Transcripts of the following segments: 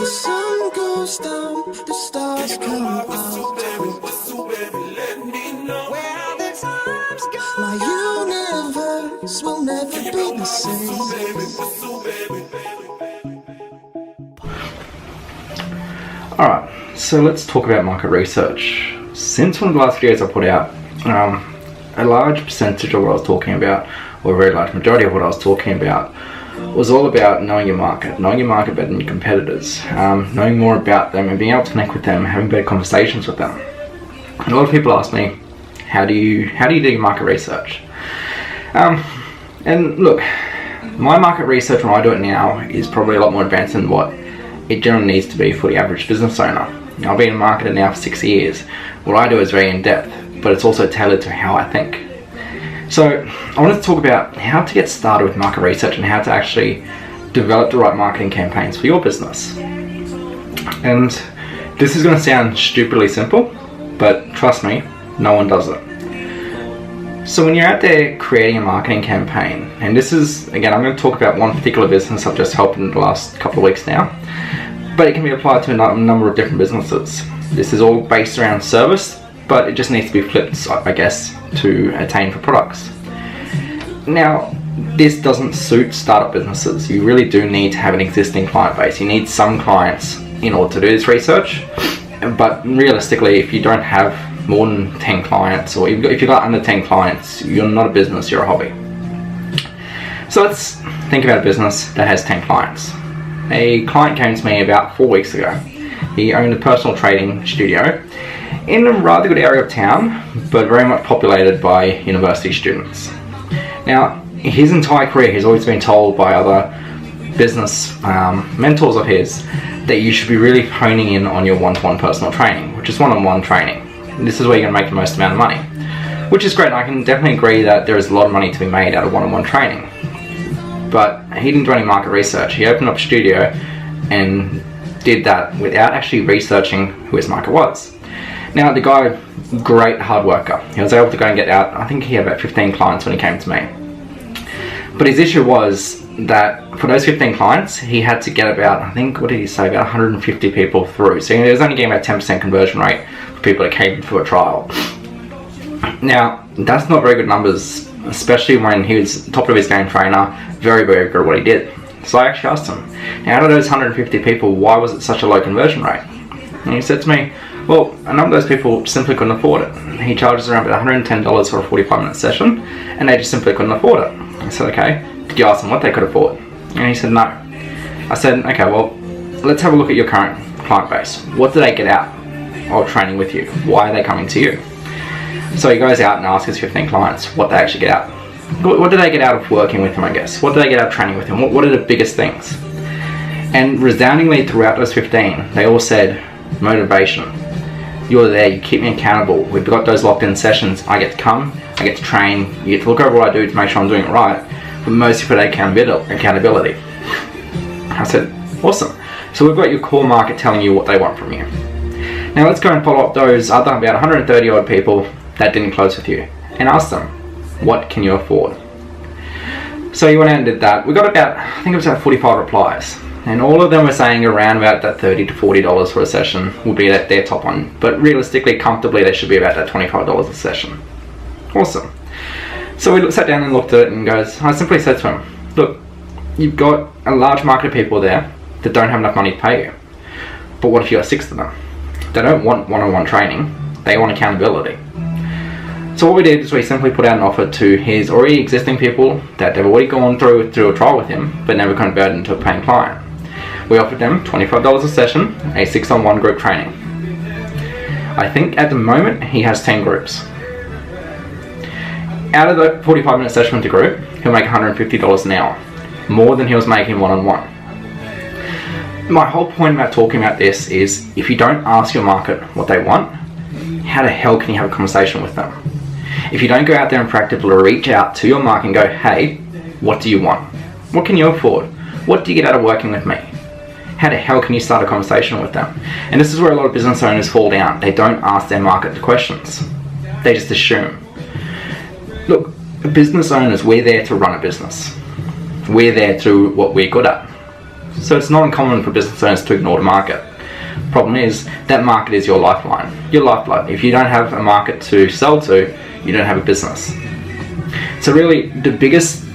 sun goes down, the stars come out. My universe will never be the same. Alright, so let's talk about market research. Since one of the last videos I put out, a large percentage of what I was talking about, or a very large majority of what I was talking about, was all about knowing your market better than your competitors, knowing more about them and being able to connect with them, having better conversations with them. And a lot of people ask me, how do you do your market research? And look, my market research when I do it now is probably a lot more advanced than what it generally needs to be for the average business owner. Now, I've been in marketing now for 6 years. What I do is very in-depth, but it's also tailored to how I think. So I wanted to talk about how to get started with market research and how to actually develop the right marketing campaigns for your business. And this is going to sound stupidly simple, but trust me, no one does it. So when you're out there creating a marketing campaign, and this is, again, I'm going to talk about one particular business I've just helped in the last couple of weeks now, but it can be applied to a number of different businesses. This is all based around service, but it just needs to be flipped, I guess, to attain for products. Now, this doesn't suit startup businesses. You really do need to have an existing client base. You need some clients in order to do this research, but realistically, if you don't have more than 10 clients, or if you've got under 10 clients, you're not a business, you're a hobby. So let's think about a business that has 10 clients. A client came to me about 4 weeks ago. He owned a personal training studio in a rather good area of town, but very much populated by university students. Now, his entire career, he's always been told by other business mentors of his that you should be really honing in on your one-to-one personal training, which is one-on-one training. This is where you're going to make the most amount of money, which is great. I can definitely agree that there is a lot of money to be made out of one-on-one training. But he didn't do any market research. He opened up a studio and did that without actually researching who his market was. Now, the guy, great hard worker. He was able to go and get out, I think he had about 15 clients when he came to me. But his issue was that for those 15 clients, he had to get about, I think, what did he say, about 150 people through. So he was only getting about 10% conversion rate for people that came for a trial. Now, that's not very good numbers, especially when he was top of his game trainer, very, very good at what he did. So I actually asked him, now, out of those 150 people, why was it such a low conversion rate? And he said to me, well, a number of those people simply couldn't afford it. He charges around about $110 for a 45-minute session, and they just simply couldn't afford it. I said, okay, did you ask them what they could afford? And he said, no. I said, okay, well, let's have a look at your current client base. What do they get out of training with you? Why are they coming to you? So he goes out and asks his 15 clients what they actually get out. What do they get out of working with him, I guess? What do they get out of training with him? What are the biggest things? And resoundingly throughout those 15, they all said, motivation. You're there, you keep me accountable. We've got those locked in sessions. I get to come, I get to train, you get to look over what I do to make sure I'm doing it right, but mostly for that accountability. I said, awesome. So we've got your core market telling you what they want from you. Now let's go and follow up those other about 130 odd people that didn't close with you and ask them, what can you afford? So you went out and did that. We got about, I think it was about 45 replies. And all of them were saying around about that $30 to $40 for a session would be their top one. But realistically, comfortably, they should be about that $25 a session. Awesome. So we sat down and looked at it and I simply said to him, look, you've got a large market of people there that don't have enough money to pay you. But what if you got 6 of them? They don't want one-on-one training. They want accountability. So what we did is we simply put out an offer to his already existing people that they've already gone through a trial with him, but never converted into a paying client. We offered them $25 a session, a 6-on-1 group training. I think at the moment he has 10 groups. Out of the 45-minute session with the group, he'll make $150 an hour, more than he was making one-on-one. My whole point about talking about this is if you don't ask your market what they want, how the hell can you have a conversation with them? If you don't go out there and practically reach out to your market and go, hey, what do you want? What can you afford? What do you get out of working with me? How the hell can you start a conversation with them? And this is where a lot of business owners fall down. They don't ask their market the questions. They just assume. Look, business owners, we're there to run a business. We're there to what we're good at. So it's not uncommon for business owners to ignore the market. Problem is, that market is your lifeline, your lifeblood. If you don't have a market to sell to, you don't have a business. So really, the biggest,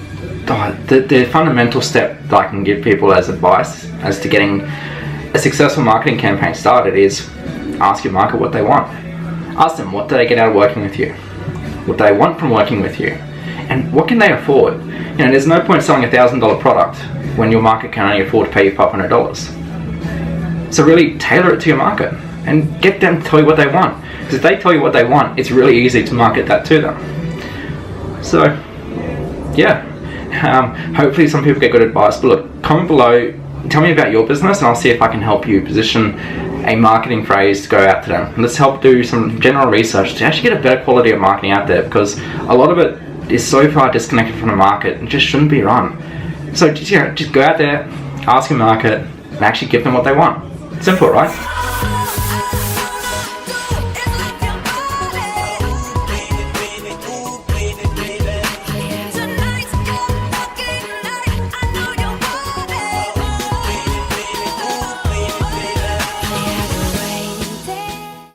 the fundamental step that I can give people as advice as to getting a successful marketing campaign started is ask your market what they want. Ask them what do they get out of working with you, what do they want from working with you, and what can they afford. You know, there's no point selling $1,000 product when your market can only afford to pay you $500. So really tailor it to your market and get them to tell you what they want. Because if they tell you what they want, it's really easy to market that to them. So, yeah. Hopefully some people get good advice. But look, comment below, tell me about your business, and I'll see if I can help you position a marketing phrase to go out to them. Let's help do some general research to actually get a better quality of marketing out there, because a lot of it is so far disconnected from the market and just shouldn't be run. So just go out there, ask your market, and actually give them what they want. Simple, right?